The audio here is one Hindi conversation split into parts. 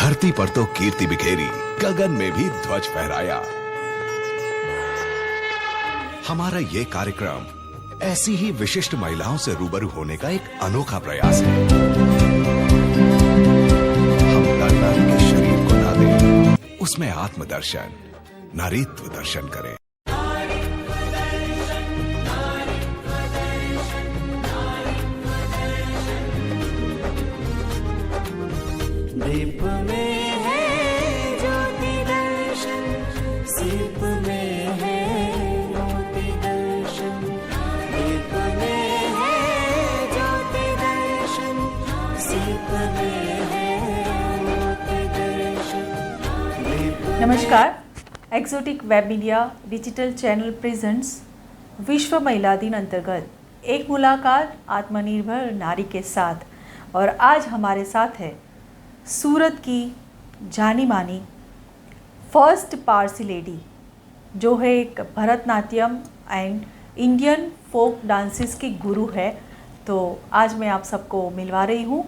धरती पर तो कीर्ति बिखेरी, गगन में भी ध्वज फहराया। हमारा ये कार्यक्रम ऐसी ही विशिष्ट महिलाओं से रूबरू होने का एक अनोखा प्रयास है। हम नर नारी के शरीर को ना दें, उसमें आत्मदर्शन, नारीत्व दर्शन करें। दीप में है ज्योति दर्शन, सीप में है मोती दर्शन। दीप में है ज्योति दर्शन, सीप में है मोती दर्शन। नमस्कार, exotic web media digital channel presents विश्व महिला दिन अंतर्गत एक मुलाकात आत्मनिर्भर नारी के साथ। और आज हमारे साथ है सूरत की जानी मानी फर्स्ट पारसी लेडी, जो है एक Bharatanatyam and Indian folk dances की गुरु है। तो आज मैं आप सबको मिलवा रही हूँ,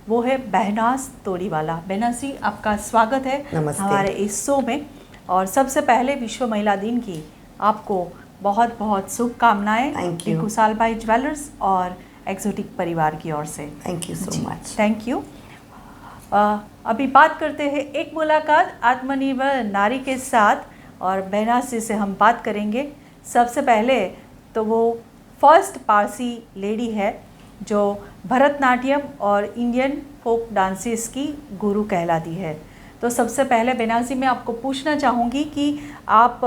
वो है बेहनाज तोड़ीवाला। बेहनाज जी, आपका स्वागत है हमारे इस शो में। और सबसे पहले विश्व महिला दिन की आपको बहुत बहुत शुभकामनाएं खुशाल भाई ज्वेलर्स और एक्सोटिक परिवार की ओर से। Thank you so much. Thank you. अभी बात करते हैं एक मुलाकात आत्मनिर्भर नारी के साथ, और बेहनाज जी से हम बात करेंगे। सबसे पहले तो वो फर्स्ट पारसी लेडी है जो भरतनाट्यम और इंडियन फोक डांसेस की गुरु कहलाती है। तो सबसे पहले बेहनाज जी, मैं आपको पूछना चाहूँगी कि आप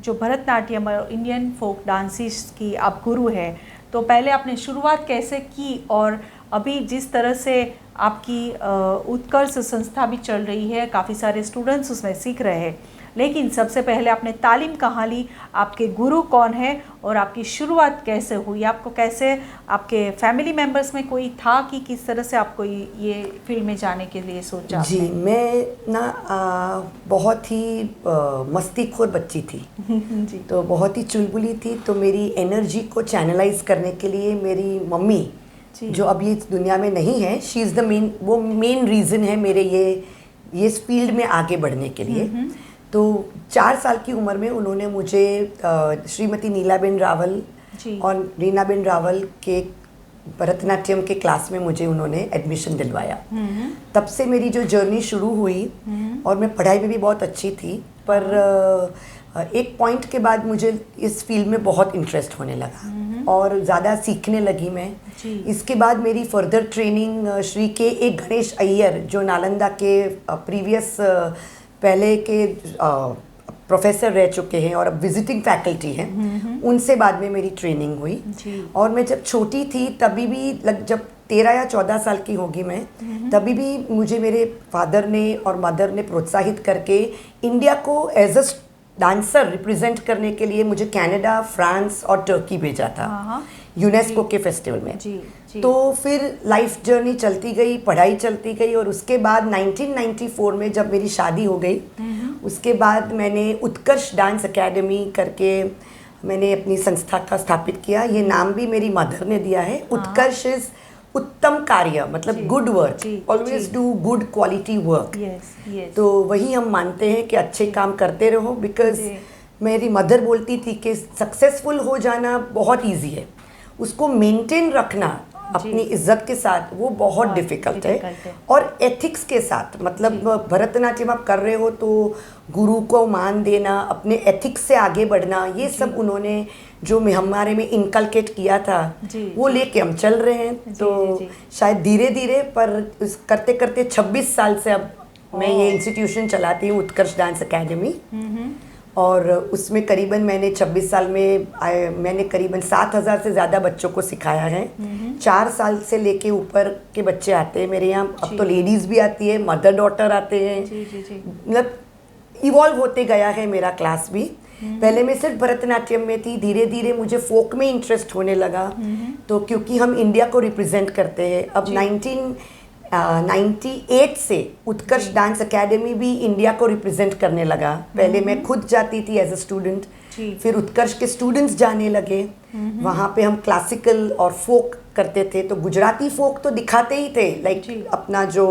जो भरतनाट्यम और इंडियन फोक डांसेस की आप गुरु हैं, तो पहले आपने शुरुआत कैसे की, और अभी जिस तरह से आपकी उत्कर्ष संस्था भी चल रही है, काफ़ी सारे स्टूडेंट्स उसमें सीख रहे हैं, लेकिन सबसे पहले आपने तालीम कहाँ ली, आपके गुरु कौन है और आपकी शुरुआत कैसे हुई? आपको कैसे, आपके फैमिली मेम्बर्स में कोई था कि किस तरह से आपको ये फील्ड में जाने के लिए सोचा? जी, मैं ना बहुत ही मस्तीखोर बच्ची थी। जी। तो बहुत ही चुलबुली थी। तो मेरी एनर्जी को चैनलाइज करने के लिए मेरी मम्मी, जो अभी इस दुनिया में नहीं है, she is the main reason है मेरे ये इस फील्ड में आगे बढ़ने के लिए। तो 4 साल की उम्र में उन्होंने मुझे श्रीमती नीलाबेन रावल और रीनाबेन रावल के भरतनाट्यम के क्लास में मुझे उन्होंने एडमिशन दिलवाया। तब से मेरी जो जर्नी शुरू हुई, और मैं पढ़ाई में भी बहुत अच्छी थी, पर एक पॉइंट के बाद मुझे इस फील्ड में बहुत इंटरेस्ट होने लगा और ज़्यादा सीखने लगी मैं। इसके बाद मेरी फर्दर ट्रेनिंग श्री के एक गणेश अय्यर, जो नालंदा के प्रीवियस पहले के प्रोफेसर रह चुके हैं और अब विजिटिंग फैकल्टी हैं, उनसे बाद में मेरी ट्रेनिंग हुई। और मैं जब छोटी थी तभी भी, जब 13 या 14 साल की होगी मैं, तभी भी मुझे मेरे फादर ने और मदर ने प्रोत्साहित करके इंडिया को एज अ डांसर रिप्रेजेंट करने के लिए मुझे कनाडा, फ्रांस और टर्की भेजा था यूनेस्को के फेस्टिवल में। तो फिर लाइफ जर्नी चलती गई, पढ़ाई चलती गई, और उसके बाद 1994 में जब मेरी शादी हो गई, उसके बाद मैंने उत्कर्ष डांस एकेडमी करके मैंने अपनी संस्था का स्थापित किया। ये नाम भी मेरी मदर ने दिया है। उत्कर्ष इज उत्तम कार्य, मतलब good work, always do good quality work. तो वही हम मानते हैं कि अच्छे काम करते रहो, बिकॉज मेरी मदर बोलती थी कि सक्सेसफुल हो जाना बहुत ईजी है, उसको मेंटेन रखना अपनी इज्जत के साथ वो बहुत डिफिकल्ट है। और एथिक्स के साथ, मतलब भरतनाट्यम आप कर रहे हो तो गुरु को मान देना, अपने एथिक्स से आगे बढ़ना, ये सब उन्होंने जो हमारे में इनकलकेट किया था, वो लेके हम चल रहे हैं। तो शायद धीरे धीरे, पर करते करते 26 साल से अब मैं ये इंस्टीट्यूशन चलाती हूँ, उत्कर्ष डांस एकेडमी। और उसमें करीबन मैंने 26 साल में मैंने करीबन 7000 से ज़्यादा बच्चों को सिखाया है। 4 साल से लेके ऊपर के बच्चे आते हैं मेरे यहाँ। अब तो लेडीज़ भी आती है, मदर डॉटर आते हैं। मतलब इवॉल्व होते गया है मेरा क्लास भी। पहले मैं सिर्फ भरतनाट्यम में थी, धीरे धीरे मुझे फोक में इंटरेस्ट होने लगा। तो क्योंकि हम इंडिया को रिप्रेजेंट करते हैं, अब 98 से उत्कर्ष डांस एकेडमी भी इंडिया को रिप्रेजेंट करने लगा। पहले मैं खुद जाती थी एज अ स्टूडेंट, फिर उत्कर्ष के स्टूडेंट्स जाने लगे। वहाँ पे हम क्लासिकल और फोक करते थे। तो गुजराती फोक तो दिखाते ही थे, लाइक अपना जो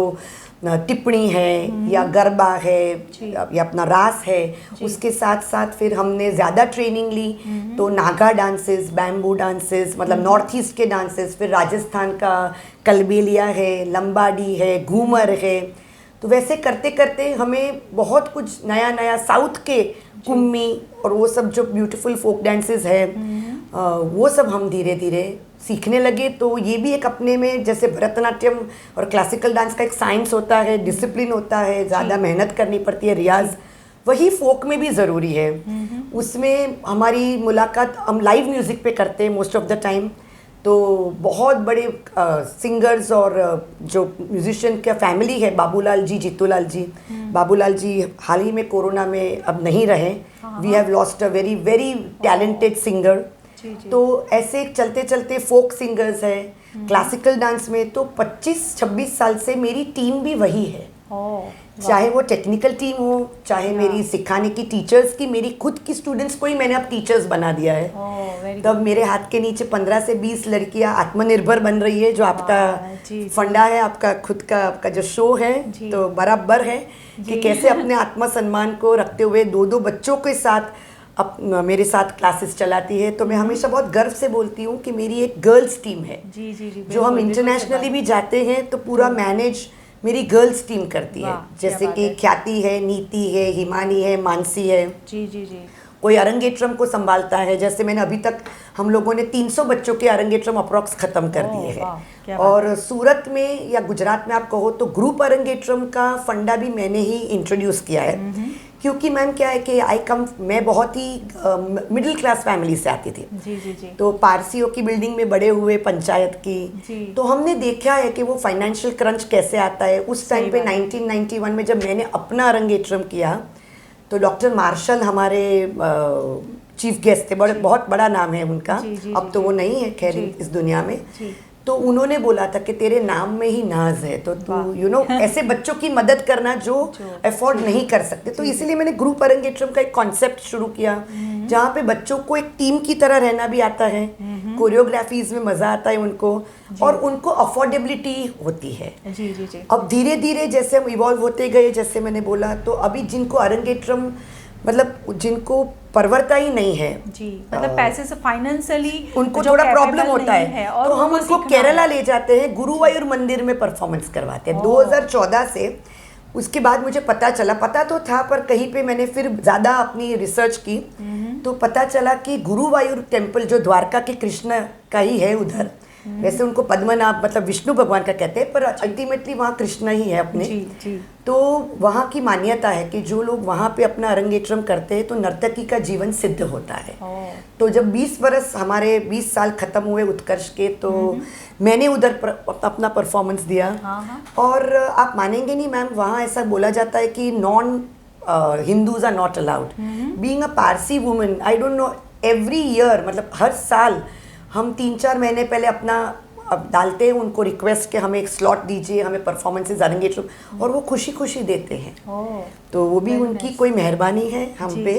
टिप्पणी है या गरबा है या अपना रास है, उसके साथ साथ फिर हमने ज़्यादा ट्रेनिंग ली तो नागा डांसेस, बैम्बू डांसेस, मतलब नॉर्थ ईस्ट के डांसेस, फिर राजस्थान का कलबेलिया है, लंबाडी है, घूमर है। तो वैसे करते करते हमें बहुत कुछ नया नया, साउथ के कुम्मी और वो सब जो ब्यूटीफुल फोक डांसेस है वो सब हम धीरे धीरे सीखने लगे। तो ये भी एक अपने में, जैसे भरतनाट्यम और क्लासिकल डांस का एक साइंस होता है, डिसिप्लिन होता है, ज़्यादा मेहनत करनी पड़ती है, रियाज, वही फोक में भी ज़रूरी है। उसमें हमारी मुलाकात हम लाइव म्यूज़िक पे करते हैं मोस्ट ऑफ द टाइम। तो बहुत बड़े सिंगर्स और जो म्यूजिशियन का फैमिली है, बाबूलाल जी, जीतूलाल जी, बाबूलाल जी हाल ही में कोरोना में अब नहीं रहे। We have lost a very very talented singer. तो ऐसे चलते चलते फोक सिंगर्स है, क्लासिकल डांस में तो 25-26 साल से मेरी टीम भी वही है। चाहे वो टेक्निकल टीम हो, चाहे मेरी सिखाने की टीचर्स की, मेरी खुद की स्टूडेंट्स को ही मैंने अब टीचर्स बना दिया है। तब मेरे हाथ के नीचे 15 से 20 लड़कियां आत्मनिर्भर बन रही है, जो आपका फंडा है, आपका खुद का आपका जो शो है, तो बराबर है कि कैसे अपने आत्मसम्मान को रखते हुए 2-2 बच्चों के साथ मेरे साथ क्लासेस चलाती है। तो मैं हमेशा बहुत गर्व से बोलती हूँ कि मेरी एक गर्ल्स टीम है। जो हम इंटरनेशनली भी जाते हैं तो पूरा मैनेज मेरी गर्ल्स टीम करती है। जैसे कि ख्याति है, नीति है, हिमानी है, मानसी है। जी जी जी। कोई अरंगेट्रम को संभालता है, जैसे मैंने अभी तक हम लोगों ने 300 बच्चों के अरंगेट्रम अप्रॉक्स खत्म कर दिए हैं। और सूरत में या गुजरात में आप कहो तो ग्रुप अरंगेट्रम का फंडा भी मैंने ही इंट्रोड्यूस किया है। क्योंकि मैम क्या है कि मैं बहुत ही मिडिल क्लास फैमिली से आती थी। जी जी जी। तो पारसियों की बिल्डिंग में बड़े हुए, पंचायत की। तो हमने देखा है कि वो फाइनेंशियल क्रंच कैसे आता है। उस टाइम पे 1991 में जब मैंने अपना अरंगेट्रम किया तो डॉक्टर मार्शल हमारे चीफ गेस्ट थे, बहुत बड़ा नाम है उनका। अब तो वो नहीं है खैर इस दुनिया में। तो उन्होंने बोला था कि तेरे नाम में ही नाज है, तो तू ऐसे बच्चों की मदद करना जो अफोर्ड नहीं कर सकते। तो इसीलिए मैंने ग्रुप अरंगेट्रम का एक कॉन्सेप्ट शुरू किया, जहाँ पे बच्चों को एक टीम की तरह रहना भी आता है, कोरियोग्राफीज में मजा आता है उनको, और उनको अफोर्डेबिलिटी होती है। जी जी जी। अब धीरे धीरे जैसे हम इवॉल्व होते गए, जैसे मैंने बोला, तो अभी जिनको अरंगेट्रम मतलब जिनको परवरता ही नहीं है, जी, मतलब पैसे से फाइनेंशियली उनको थोड़ा प्रॉब्लम होता है, और तो हम उनको केरला ले जाते हैं, गुरुवायूर मंदिर में परफॉर्मेंस करवाते हैं 2014 से। उसके बाद मुझे पता तो था पर कहीं पे मैंने फिर ज़्यादा अपनी रिसर्च की तो पता चला कि गुरुवायूर टेम्पल जो द्वारका के कृष्ण का ही है उधर, वैसे उनको पद्मनाभ मतलब विष्णु भगवान का कहते हैं, पर अल्टीमेटली वहाँ कृष्ण ही है अपने। जी। तो वहाँ की मान्यता है कि जो लोग वहाँ पे अपना अरंगेट्रम करते हैं तो नर्तकी का जीवन सिद्ध होता है। तो जब 20 साल खत्म हुए उत्कर्ष के, तो मैंने उधर अपना परफॉर्मेंस दिया। और आप मानेंगे नहीं मैम, वहाँ ऐसा बोला जाता है कि non Hindus are not allowed. Being a Parsi woman, I don't know, every year मतलब हर साल हम 3-4 महीने पहले अपना डालते हैं उनको रिक्वेस्ट कि हमें एक स्लॉट दीजिए, हमें परफॉर्मेंसेज अरंगेट्रम, और वो खुशी खुशी देते हैं। तो वो भी उनकी कोई मेहरबानी है हम पे।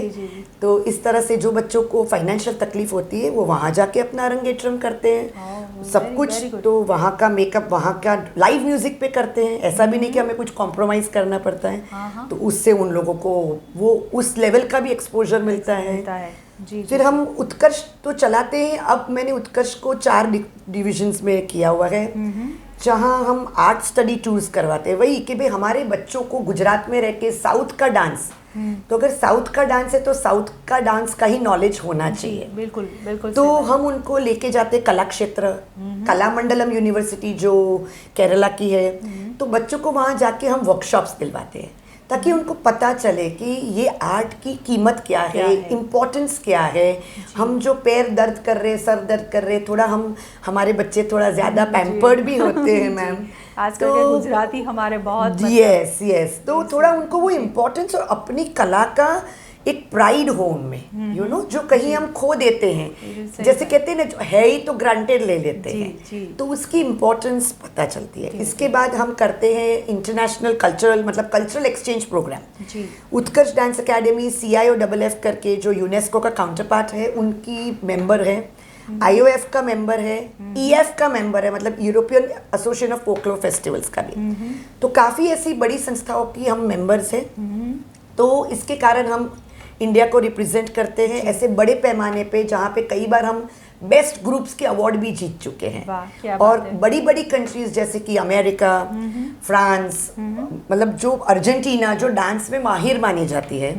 तो इस तरह से जो बच्चों को फाइनेंशियल तकलीफ होती है वो वहाँ जाके अपना अरंगेट्रम करते हैं। सब कुछ तो वहाँ का मेकअप, वहाँ का लाइव म्यूजिक पे करते हैं, ऐसा भी नहीं कि हमें कुछ कॉम्प्रोमाइज़ करना पड़ता है। तो उससे उन लोगों को वो उस लेवल का भी एक्सपोजर मिलता है। फिर हम उत्कर्ष तो चलाते हैं। अब मैंने उत्कर्ष को 4 डिविजन्स में किया हुआ है, जहाँ हम आर्ट स्टडी टूर्स करवाते हैं। वही कि भाई हमारे बच्चों को गुजरात में रह के साउथ का डांस, तो अगर साउथ का डांस है तो साउथ का डांस का ही नॉलेज होना चाहिए। बिल्कुल बिल्कुल। तो हम उनको लेके जाते कला क्षेत्र, कला मंडलम यूनिवर्सिटी जो केरला की है, तो बच्चों को वहाँ जाके हम वर्कशॉप्स दिलवाते हैं ताकि उनको पता चले कि ये आर्ट की कीमत क्या है, इम्पोर्टेंस क्या है। हम जो पैर दर्द कर रहे, सर दर्द कर रहे, थोड़ा हमारे बच्चे थोड़ा ज़्यादा पैम्पर्ड भी होते हैं मैम। आजकल के गुजराती हमारे बहुत यस तो थोड़ा उनको वो इम्पोर्टेंस और अपनी कला का एक प्राइड हो उनमें, जो कहीं हम खो देते हैं। जैसे कहते हैं ना, है ही तो ग्रांटेड ले लेते हैं, तो उसकी इम्पोर्टेंस पता चलती है। इसके बाद हम करते हैं इंटरनेशनल कल्चरल एक्सचेंज प्रोग्राम। उत्कर्ष डांस अकेडमी CIOFF करके जो यूनेस्को का काउंटर पार्ट है, उनकी मेंबर है। IOF का मेंबर है, EF का मेंबर है, मतलब European association of folklore festivals का भी। तो काफ़ी ऐसी बड़ी संस्थाओं की हम मेंबर्स हैं। तो इसके कारण हम इंडिया को रिप्रेजेंट करते हैं ऐसे बड़े पैमाने पे, जहाँ पे कई बार हम बेस्ट ग्रुप्स के अवार्ड भी जीत चुके हैं। वाह, क्या बात और है। बड़ी बड़ी कंट्रीज जैसे कि अमेरिका, फ्रांस, मतलब जो अर्जेंटीना जो डांस में माहिर मानी जाती है,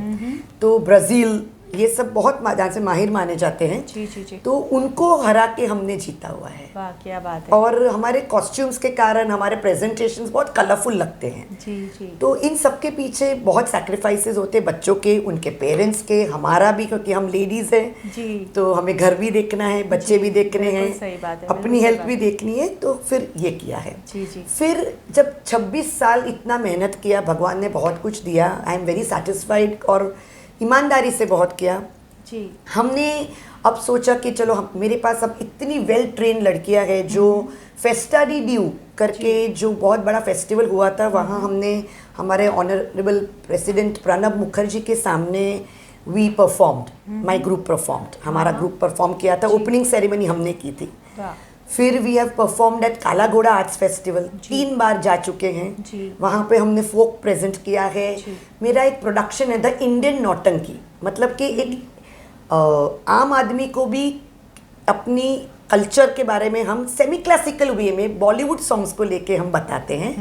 तो ब्राज़ील, ये सब बहुत डांस में माहिर माने जाते हैं। जी जी जी। तो उनको हरा के हमने जीता हुआ है। वाह, क्या बात है। और हमारे कॉस्ट्यूम्स के कारण हमारे प्रेजेंटेशंस बहुत कलरफुल लगते हैं। जी जी। तो इन सब के पीछे बहुत सैक्रिफाइसेस होते हैं, बच्चों के, उनके पेरेंट्स के, हमारा भी, क्योंकि हम लेडीज़ हैं जी। तो हमें घर भी देखना है, बच्चे भी देखने बिल्कुल हैं, सही बात है, अपनी बिल्कुल हेल्थ सही भी बात है। देखनी है। तो फिर ये किया है। जी जी। फिर जब 26 साल इतना मेहनत किया, भगवान ने बहुत कुछ दिया, आई एम वेरी सेटिस्फाइड, और ईमानदारी से बहुत किया। जी। हमने अब सोचा कि चलो मेरे पास अब इतनी वेल ट्रेन लड़कियां हैं, जो फेस्टा डी ड्यू करके जो बहुत बड़ा फेस्टिवल हुआ था, वहाँ हमने हमारे ऑनरेबल प्रेसिडेंट प्रणब मुखर्जी के सामने we performed, my group performed, हमारा ग्रुप परफॉर्म किया था। ओपनिंग सेरेमनी हमने की थी। वाह। फिर वी हैव परफॉर्म्ड एट काला घोड़ा आर्ट्स फेस्टिवल, 3 बार जा चुके हैं। जी। वहाँ पे हमने फोक प्रेजेंट किया है। जी। मेरा एक प्रोडक्शन है द इंडियन नौटंकी, मतलब कि एक आम आदमी को भी अपनी कल्चर के बारे में हम सेमी क्लासिकल वे में बॉलीवुड सॉन्ग्स को लेके हम बताते हैं।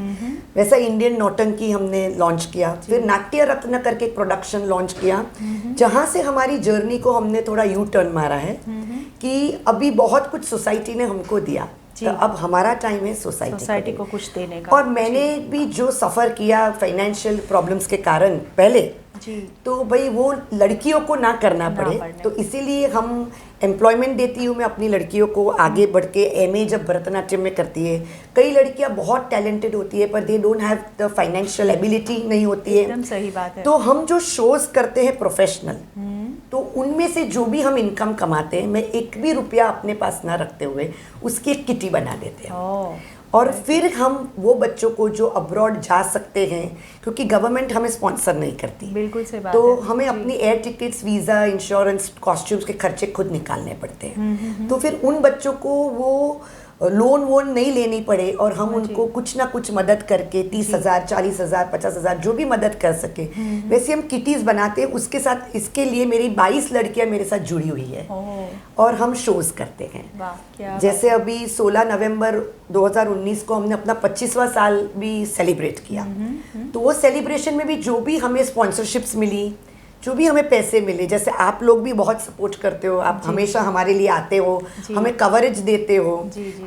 वैसा इंडियन नौटंकी हमने लॉन्च किया। फिर नाट्य रत्न करके एक प्रोडक्शन लॉन्च किया, जहाँ से हमारी जर्नी को हमने थोड़ा यू टर्न मारा है कि अभी बहुत कुछ सोसाइटी ने हमको दिया, तो अब हमारा टाइम है सोसाइटी को कुछ देने का। और मैंने भी जो सफ़र किया फाइनेंशियल प्रॉब्लम्स के कारण पहले, जी। तो भाई वो लड़कियों को ना करना ना पड़े, पड़ने। तो इसीलिए हम एम्प्लॉयमेंट देती हूँ मैं अपनी लड़कियों को। आगे बढ़ के MA जब भरतनाट्यम में करती है, कई लड़कियाँ बहुत टैलेंटेड होती है पर they don't have the financial ability नहीं होती है। एकदम सही बात है। तो हम जो शोज करते हैं प्रोफेशनल, तो उनमें से जो भी हम इनकम कमाते हैं, मैं एक भी रुपया अपने पास ना रखते हुए उसकी एक किटी बना देते हैं। ओह, और फिर हम वो बच्चों को जो अब्रॉड जा सकते हैं, क्योंकि गवर्नमेंट हमें स्पॉन्सर नहीं करती, बिल्कुल सही बात तो है। हमें जी। अपनी air tickets, visa, insurance, costumes के खर्चे खुद निकालने पड़ते हैं। तो फिर उन बच्चों को वो लोन वोन नहीं लेनी पड़े और हम उनको कुछ ना कुछ मदद करके 30,000, 40,000, 50,000 जो भी मदद कर सके, वैसे हम किटीज़ बनाते हैं। उसके साथ इसके लिए मेरी 22 लड़कियां मेरे साथ जुड़ी हुई है ओह, और हम शोज़ करते हैं। वाह, क्या जैसे अभी 16 नवंबर 2019 को हमने अपना 25वां साल भी सेलिब्रेट किया। तो वो सेलिब्रेशन में भी जो भी हमें स्पॉन्सरशिप्स मिली, जो भी हमें पैसे मिले, जैसे आप लोग भी बहुत सपोर्ट करते हो, आप हमेशा हमारे लिए आते हो, हमें कवरेज देते हो,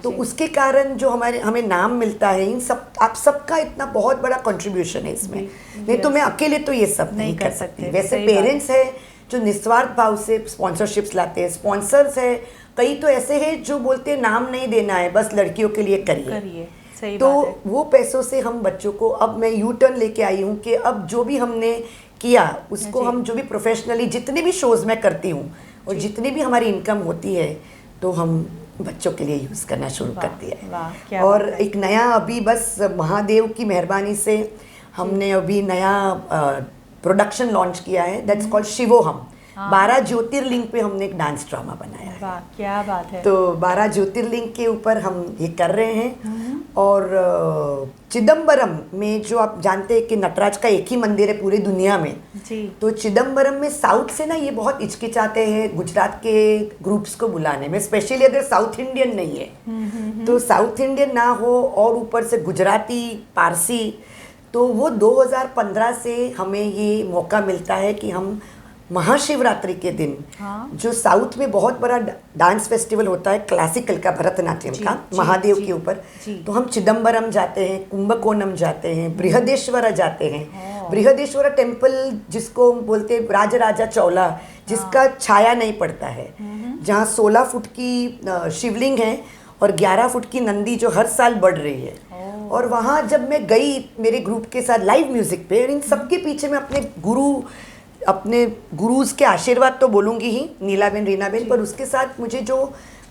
तो उसके कारण जो हमें नाम मिलता है, इन सब आप सबका इतना बहुत बड़ा कंट्रीब्यूशन है इसमें। नहीं तो मैं अकेले तो ये सब नहीं कर सकती। वैसे पेरेंट्स है जो निस्वार्थ भाव से स्पॉन्सरशिप्स लाते हैं, स्पॉन्सर्स है, कई तो ऐसे हैं जो बोलते हैं नाम नहीं देना है, बस लड़कियों के लिए करिए। सही तो बात है। वो पैसों से हम बच्चों को, अब मैं यू टर्न लेके आई हूँ कि अब जो भी हमने किया उसको हम जो भी प्रोफेशनली जितने भी शोज़ में करती हूँ और जितनी भी हमारी इनकम होती है, तो हम बच्चों के लिए यूज़ करना शुरू कर दिया है। और एक नया अभी बस महादेव की मेहरबानी से हमने अभी नया प्रोडक्शन लॉन्च किया है, दैट्स कॉल्ड शिवोहम। 12 ज्योतिर्लिंग पे हमने एक डांस ड्रामा बनाया है। वाह, क्या बात है। तो 12 ज्योतिर्लिंग के ऊपर हम ये कर रहे हैं। और चिदम्बरम में, जो आप जानते हैं कि नटराज का एक ही मंदिर है पूरी दुनिया में, जी। तो चिदम्बरम में साउथ से ना ये बहुत हिचकिचाते हैं गुजरात के ग्रुप्स को बुलाने में, स्पेशली अगर साउथ इंडियन नहीं है। तो साउथ इंडियन ना हो और ऊपर से गुजराती, पारसी, तो वो 2015 से हमें ये मौका मिलता है कि हम महाशिवरात्रि के दिन, जो साउथ में बहुत बड़ा डांस फेस्टिवल होता है क्लासिकल का, भरतनाट्यम का, महादेव के ऊपर, तो हम चिदम्बरम जाते हैं, कुंभकोणम जाते हैं, बृहदेश्वर जाते हैं। बृहदेश्वर टेम्पल जिसको बोलते हैं राजराजा चौला, जिसका छाया नहीं पड़ता है, जहाँ 16 फुट की शिवलिंग है और 11 फुट की नंदी जो हर साल बढ़ रही है। और वहाँ जब मैं गई मेरे ग्रुप के साथ लाइव म्यूजिक पे, इन सबके पीछे मैं अपने गुरुज के आशीर्वाद तो बोलूँगी ही, नीलाबेन, रीनाबेन, पर उसके साथ मुझे जो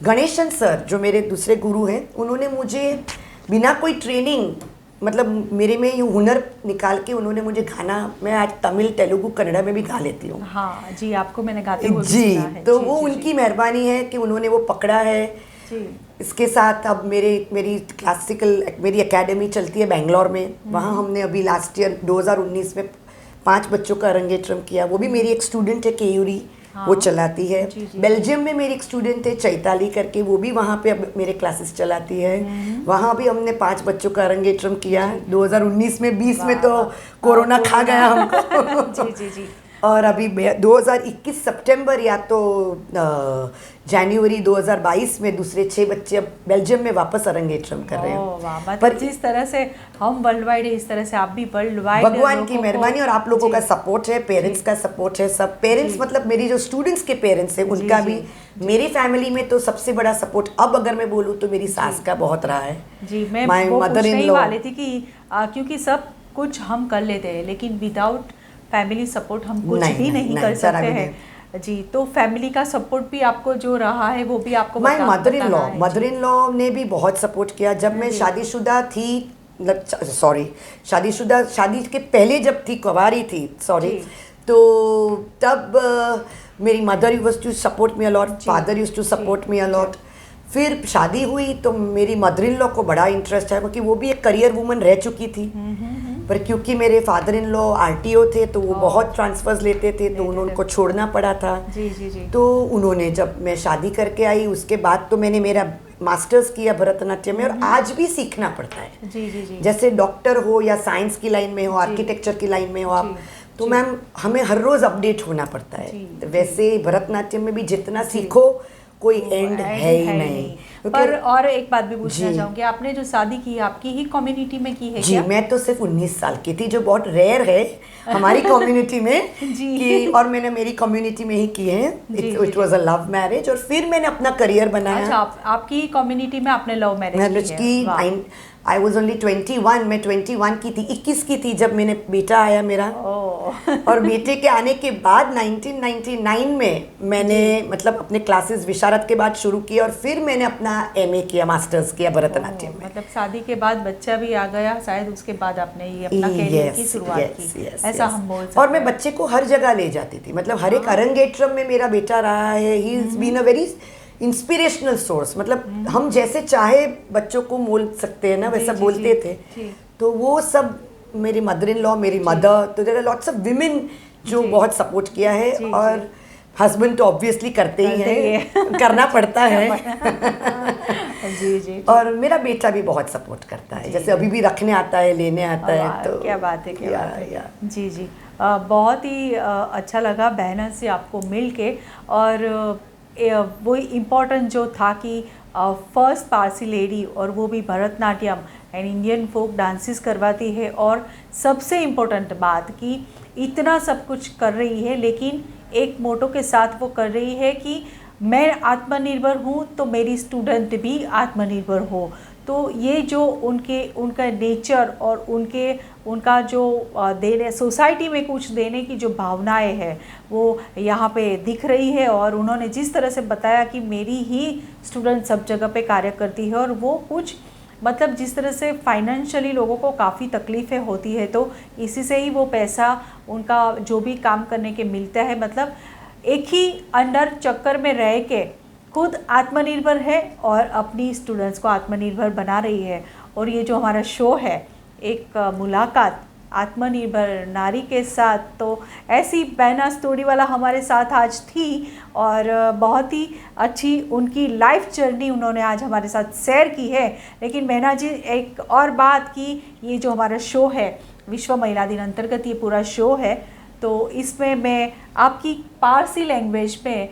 गणेशन सर, जो मेरे दूसरे गुरु हैं, उन्होंने मुझे बिना कोई ट्रेनिंग मतलब मेरे में ये हुनर निकाल के उन्होंने मुझे गाना, मैं आज तमिल, तेलुगु, कन्नड़ा में भी गा लेती हूँ। हाँ जी, आपको मैंने गाते हुए भी जी, सुना है। तो जी, वो जी, उनकी जी, मेहरबानी है कि उन्होंने वो पकड़ा है। जी। इसके साथ अब मेरी क्लासिकल मेरी एकेडमी चलती है बेंगलोर में। वहाँ हमने अभी लास्ट ईयर 2019 में 5 बच्चों का अरंगेट्रम किया। वो भी मेरी एक स्टूडेंट है केयूरी, वो चलाती है। जी, जी, बेल्जियम में मेरी एक स्टूडेंट है चैताली करके, वो भी वहाँ पे अब मेरे क्लासेस चलाती है। वहाँ भी हमने 5 बच्चों का अरंगेट्रम किया 2019 में। 20 में तो कोरोना खा गया हमको। जी, जी, जी। और अभी 2021 सितंबर या तो जनवरी 2022 में दूसरे 6 बच्चे अब बेल्जियम में वापस अरंगेट्रम कर रहे ओह वाह, हैं। मतलब पर जिस तरह से हम वर्ल्ड वाइड है, इस तरह से आप भी वर्ल्ड वाइड भगवान की मेहरबानी और आप लोगों का सपोर्ट है, पेरेंट्स का सपोर्ट है। सब पेरेंट्स मतलब मेरी जो स्टूडेंट्स के पेरेंट्स हैं उनका भी, मेरी फैमिली में तो सबसे बड़ा सपोर्ट अब अगर मैं बोलूँ तो मेरी सास का बहुत रहा है। जी, मैं My वो पूछने ही mother-in-law। वाली थी कि क्योंकि सब कुछ हम कर लेते हैं लेकिन विदाउट फैमिली सपोर्ट हम कुछ भी नहीं कर जरा सकते भी हैं। जी, तो फैमिली का सपोर्ट भी आपको जो रहा है वो भी आपको माय मदर बताना इन लॉ ने भी बहुत सपोर्ट किया। जब मैं शादीशुदा थी, शादी के पहले जब थी, कुंवारी थी, तो तब मेरी mother used to support me a lot, father used to support me a lot. फिर शादी हुई तो मेरी मदर इन लॉ को बड़ा इंटरेस्ट है क्योंकि वो भी एक करियर वुमन रह चुकी थी। पर क्योंकि मेरे फादर इन लॉ आरटीओ थे तो वो बहुत ट्रांसफर्स लेते थे, तो उनको छोड़ना पड़ा था। जी, जी, जी। तो उन्होंने, जब मैं शादी करके आई उसके बाद तो मैंने मेरा मास्टर्स किया भरतनाट्यम में, और आज भी सीखना पड़ता है। जी, जी, जी। जैसे डॉक्टर हो या साइंस की लाइन में हो, आर्किटेक्चर की लाइन में हो आप, तो मैम हमें हर रोज अपडेट होना पड़ता है। तो वैसे भरतनाट्यम में भी जितना सीखो कोई एंड है ही नहीं। पर और एक बात भी पूछना चाहूंगी, आपने जो शादी की आपकी ही कम्युनिटी में की है जी क्या? मैं तो सिर्फ 19 साल की थी, जो बहुत रेयर है हमारी कम्युनिटी में। कि और मैंने मेरी कम्युनिटी में ही की है। It was a love marriage, और फिर मैंने अपना करियर बनाया। अच्छा, आपकी कम्युनिटी में आपने लव मैरिज की है? आई वॉज ओनली 21, मैं 21 की थी, 21 की थी जब मैंने बेटा आया मेरा। और बेटे के आने के बाद 1999 में मैंने मतलब अपने क्लासेस विशारद के बाद शुरू किया, और फिर मैंने अपना MA किया, मास्टर्स किया भरतनाट्यम में। मतलब शादी के बाद बच्चा भी आ गया शायद, उसके बाद आपने ये अपना करियर की शुरुआत की, ऐसा हम बोल सकते हैं। और मैं बच्चे को हर जगह ले जाती थी, मतलब हर एक अरंगेट्रम में मेरा बेटा रहा है। He is been a very inspirational source, मतलब हम जैसे चाहे बच्चों को मोल सकते हैं ना, वैसा बोलते थे। तो वो सब मेरी मदर इन लॉ, मेरी मदर, तो there are lots of women जो बहुत सपोर्ट किया है। और हस्बैंड तो ऑब्वियसली करते ही हैं, करना पड़ता है। जी, जी। और मेरा बेटा भी बहुत सपोर्ट करता है, जैसे अभी भी रखने आता है, लेने आता है। तो क्या बात है, क्या बात है। जी, जी। बहुत ही अच्छा लगा बहना से आपको मिल के। और वो इम्पोर्टेंट जो था कि फर्स्ट पारसी लेडी, और वो भी Bharatanatyam and Indian folk dances करवाती है। और सबसे इम्पोर्टेंट बात कि इतना सब कुछ कर रही है लेकिन एक मोटो के साथ वो कर रही है कि मैं आत्मनिर्भर हूँ तो मेरी स्टूडेंट भी आत्मनिर्भर हो। तो ये जो उनका नेचर और उनका जो देने, सोसाइटी में कुछ देने की जो भावनाएं हैं वो यहाँ पे दिख रही है। और उन्होंने जिस तरह से बताया कि मेरी ही स्टूडेंट सब जगह पे कार्य करती है, और वो कुछ मतलब जिस तरह से फाइनेंशियली लोगों को काफ़ी तकलीफ़ें होती है, तो इसी से ही वो पैसा उनका जो भी काम करने के मिलता है, मतलब एक ही अंडर चक्कर में रह के खुद आत्मनिर्भर है और अपनी स्टूडेंट्स को आत्मनिर्भर बना रही है। और ये जो हमारा शो है, एक मुलाकात आत्मनिर्भर नारी के साथ, तो ऐसी बहना स्टोरी वाला हमारे साथ आज थी। और बहुत ही अच्छी उनकी लाइफ जर्नी उन्होंने आज हमारे साथ शेयर की है। लेकिन बहना जी, एक और बात कि ये जो हमारा शो है, विश्व महिला दिन अंतर्गत ये पूरा शो है, तो इसमें मैं आपकी पारसी लैंग्वेज में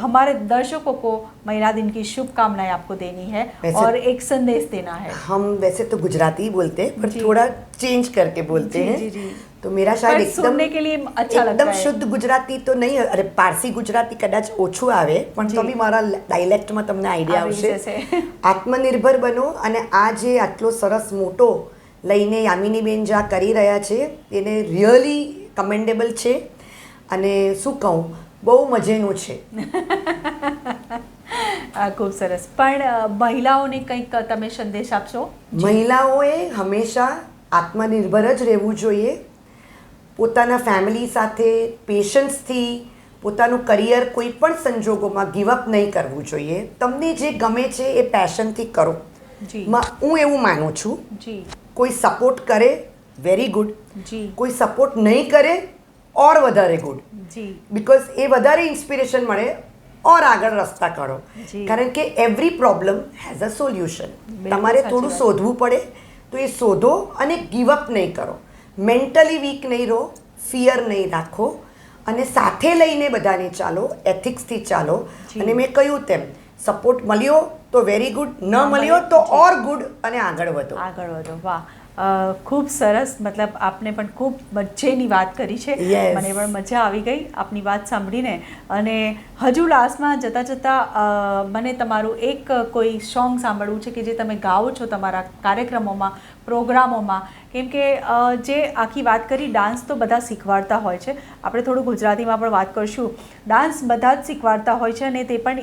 हमारे दर्शकों को महिला दिन की शुभकामनाएं आपको देनी है और एक संदेश देना है। हम वैसे तो गुजराती ही बोलते हैं पर थोड़ा चेंज करके बोलते हैं। जी, जी। तो मेरा शायद एकदम सुनने के लिए अच्छा लगता है। एकदम शुद्ध गुजराती तो नहीं, अरे पारसी गुजराती कदाच ઓછું આવે પણ તો બી મારા ડાયલેક્ટમાં તમને આઈડિયા આવશે। આત્મનિર્ભર બનો અને આ જે આટલો સરસ મોટો લઈને યામિનીબેન જા કરી રહ્યા છે એને રિયલી કમેન્ડેબલ છે અને શું કહું, બહુ મજેનું છે। ખૂબ સરસ. પણ મહિલાઓને કંઈક તમે સંદેશ આપશો? મહિલાઓએ હંમેશા આત્મનિર્ભર જ રહેવું જોઈએ. પોતાના ફેમિલી સાથે પેશન્સથી પોતાનું કરિયર કોઈ પણ સંજોગોમાં ગિવઅપ નહીં કરવું જોઈએ. તમને જે ગમે છે એ પેશનથી કરો. જી હું એવું માનું છું. જી કોઈ સપોર્ટ કરે વેરી ગુડ, જી કોઈ સપોર્ટ નહીં કરે ઓર વધારે ગુડ. જી બિકોઝ એ વધારે ઇન્સ્પિરેશન મળે ઓર આગળ રસ્તા કરો. જી. કારણ કે every problem has a solution. બિલકુલ તમારે સાચી થોડું વાત. શોધવું પડે તો એ શોધો અને ગિવઅપ નહીં કરો. મેન્ટલી વીક નહીં રહો, ફિયર નહીં રાખો અને સાથે લઈને બધાને ચાલો, એથિક્સથી ચાલો. જી. અને મેં કહ્યું તેમ સપોર્ટ મળ્યો તો વેરી ગુડ, ન મળ્યો તો ઓર ગુડ અને આગળ વધો. આગળ વધો. વાહ, ખૂબ સરસ. મતલબ આપને પણ ખૂબ મજેની વાત કરી છે. Yes. મને પણ મજા આવી ગઈ આપની વાત સાંભળીને. અને હજુ લાસ્ટમાં જતાં જતાં મને તમારું એક કોઈ સોંગ સાંભળવું છે કે જે તમે ગાઓ છો તમારા કાર્યક્રમોમાં, પ્રોગ્રામોમાં. કેમ કે જે આખી વાત કરી, ડાન્સ તો બધા શીખવાડતા હોય છે. આપણે થોડું ગુજરાતીમાં પણ વાત કરશું. ડાન્સ બધા જ શીખવાડતા હોય છે અને તે પણ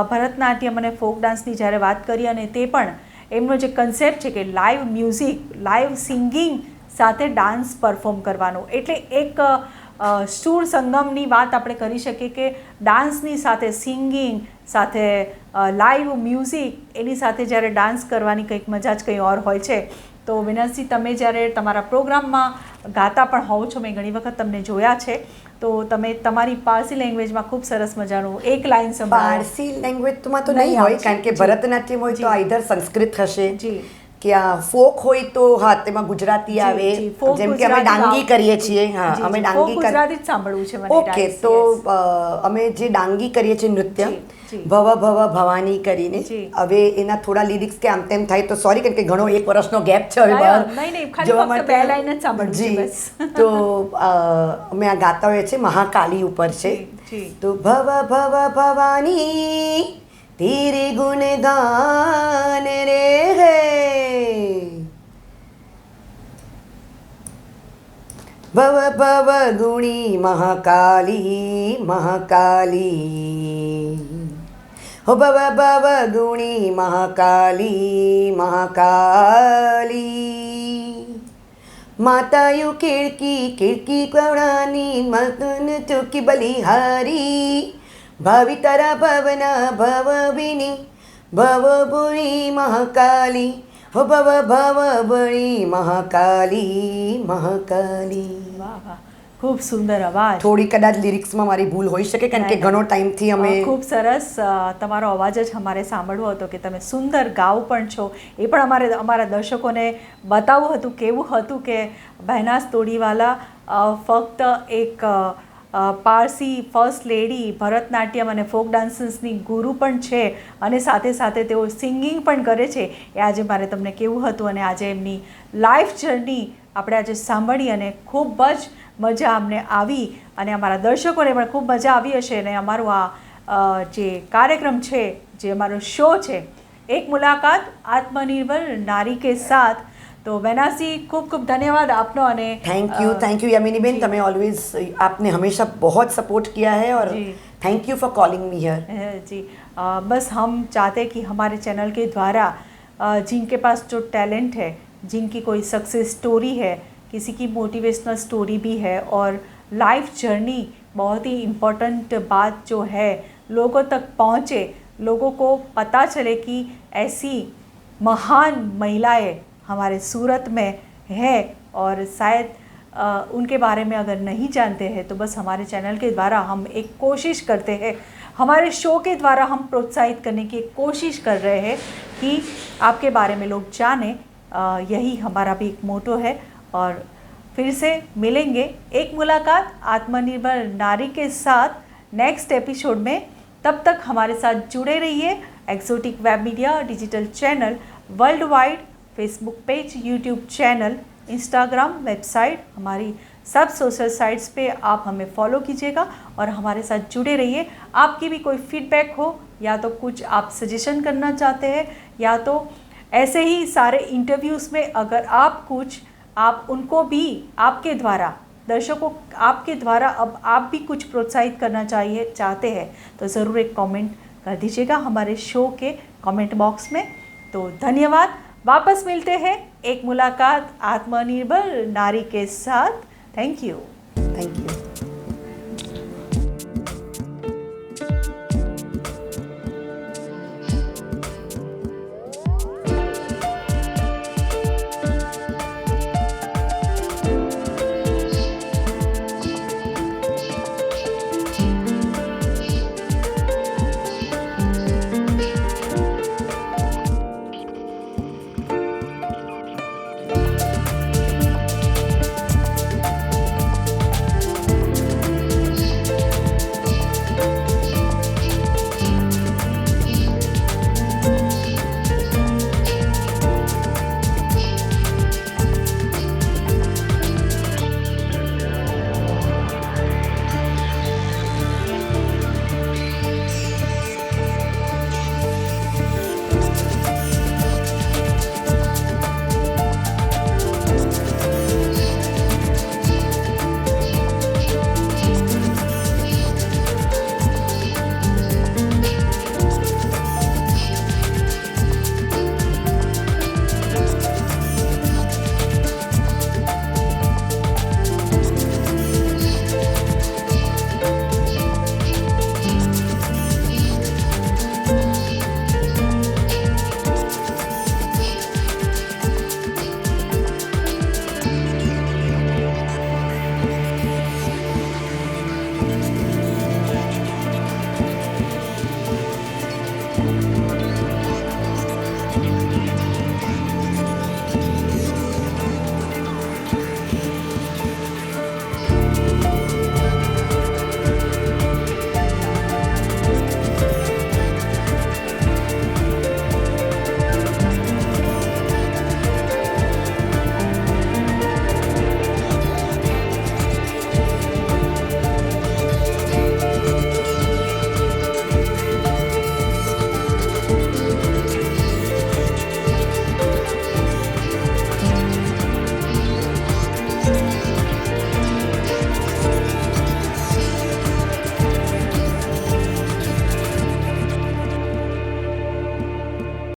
ભરતનાટ્યમ અને ફોક ડાન્સની જ્યારે વાત કરી અને તે પણ એમનો જે કન્સેપ્ટ છે કે લાઈવ મ્યુઝિક, લાઈવ સિંગિંગ સાથે ડાન્સ પરફોર્મ કરવાનું, એટલે એક સુર સંગમની વાત આપણે કરી શકીએ કે ડાન્સની સાથે સિંગિંગ સાથે લાઈવ મ્યુઝિક, એની સાથે જ્યારે ડાન્સ કરવાની કંઈક મજા જ કંઈ ઓર હોય છે. તો વિનાશજી, તમે જ્યારે તમારા પ્રોગ્રામમાં ગાતા પણ હોવ છો, મેં ઘણી વખત તમને જોયા છે, તો તમે તમારી પારસી લેંગ્વેજમાં ખૂબ સરસ મજાનું એક લાઈન સંભળાવો. પારસી લેંગ્વેજમાં તો નહીં નહીં હોય, આવશે. કારણ કે જી. ભરતનાટ્યમ હોય તો જી. આઈધર સંસ્કૃત હશે જી કે આ ફોક હોય તો હા તેમાં ગુજરાતી જી, આવે. જી. ફોક જેમ કે અમે ગુજરાતી ડાંગી ગાઓ. કરીએ છીએ. હા, જી, અમે જી. ડાંગી ફોક ગુજરાતી જ સાંભળવું છે મને. ઓકે, Yes, તો yes. અમે જે ડાંગી કરીએ છીએ નૃત્ય, જી, જી. ભવ ભવ ભવાની કરીને. જી. હવે એના થોડા લિરિક્સ કે આમ તેમ થાય તો સોરી, કારણ કે ઘણો 1 વર્ષનો ગેપ છે હવે નહીં, બહાર નહીં, ખાલી જોવા ફક્ત માટે. બે લાઈન જ સાંભળવું છે જી. બસ. તો અમે આ ગાતા હોઈએ છીએ, મહાકાલી ઉપર છે. જી, જી. તો ભવ ભવ ભવાની તેરે ગુણગાન રે હે, ભવ ભવ ગુણી મહાકાલી મહાકાલી, હો ભવ ભવ ગુણી મહાકાલી મહાકાલી, માતાયુ ખિડકી ખિડકી કવડાની મતન ચૂકી બલિહારી, ભાવિ તારા ભવના ભવવિની ભવભુણી મહાકાલી, હો ભવ ભવ ભણી મહાકાલી મહાકાલી. વાહ વાહ, ખૂબ સુંદર અવાજ. થોડી કદાચ લિરિક્સમાં મારી ભૂલ હોઈ શકે, કારણ કે ના, ના. ઘણો ટાઈમથી અમે ખૂબ સરસ. તમારો અવાજ જ અમારે સાંભળવો હતો કે તમે સુંદર ગાઓ પણ છો. એ પણ અમારા દર્શકોને બતાવવું હતું કેવું હતું કે બહેનાસ તોડીવાલા ફક્ત એક પારસી ફર્સ્ટ લેડી, ભરતનાટ્યમ અને ફોક ડાન્સીસની ગુરુ પણ છે અને સાથે સાથે તેઓ સિંગિંગ પણ કરે છે. એ આજે મારે તમને કેવું હતું અને આજે એમની લાઈફ જર્ની આપણે આજે સાંભળી અને ખૂબ જ મજા અમને આવી અને અમારા દર્શકોને પણ ખૂબ મજા આવી હશે. અને અમારું આ જે કાર્યક્રમ છે, જે અમારો શો છે, એક મુલાકાત આત્મનિર્ભર નારી કે સાથ. તો બેનાસી, ખૂબ ખૂબ ધન્યવાદ आपनो. અને थैंक यू यामिनी बेन, તમે ऑलवेज आपने हमेशा बहुत सपोर्ट किया है और जी. Thank you for calling me here. जी, बस हम चाहते हैं कि हमारे चैनल के द्वारा जिनके पास जो टैलेंट है, जिनकी कोई सक्सेस स्टोरी है, किसी की मोटिवेशनल स्टोरी भी है और लाइफ जर्नी बहुत ही इम्पोर्टेंट बात जो है लोगों तक पहुँचे, लोगों को पता चले कि ऐसी महान महिलाएं हमारे सूरत में है और शायद उनके बारे में अगर नहीं जानते हैं तो बस हमारे चैनल के द्वारा हम एक कोशिश करते हैं, हमारे शो के द्वारा हम प्रोत्साहित करने की एक कोशिश कर रहे हैं कि आपके बारे में लोग जानें. यही हमारा भी एक मोटो है. और फिर से मिलेंगे एक मुलाकात आत्मनिर्भर नारी के साथ नेक्स्ट एपिसोड में. तब तक हमारे साथ जुड़े रहिए. Exotic web media digital channel, world wide Facebook page, YouTube channel, Instagram, website, हमारी सब सोशल साइट्स पे आप हमें फॉलो कीजिएगा और हमारे साथ जुड़े रहिए. आपकी भी कोई फीडबैक हो या तो कुछ आप सजेशन करना चाहते हैं या तो ऐसे ही सारे इंटरव्यूज़ में अगर आप उनको भी आपके द्वारा, दर्शकों आपके द्वारा अब आप भी कुछ प्रोत्साहित करना चाहते हैं तो ज़रूर एक कमेंट कर दीजिएगा हमारे शो के कमेंट बॉक्स में। तो धन्यवाद। वापस मिलते हैं एक मुलाकात आत्मनिर्भर नारी के साथ। Thank you. Thank you.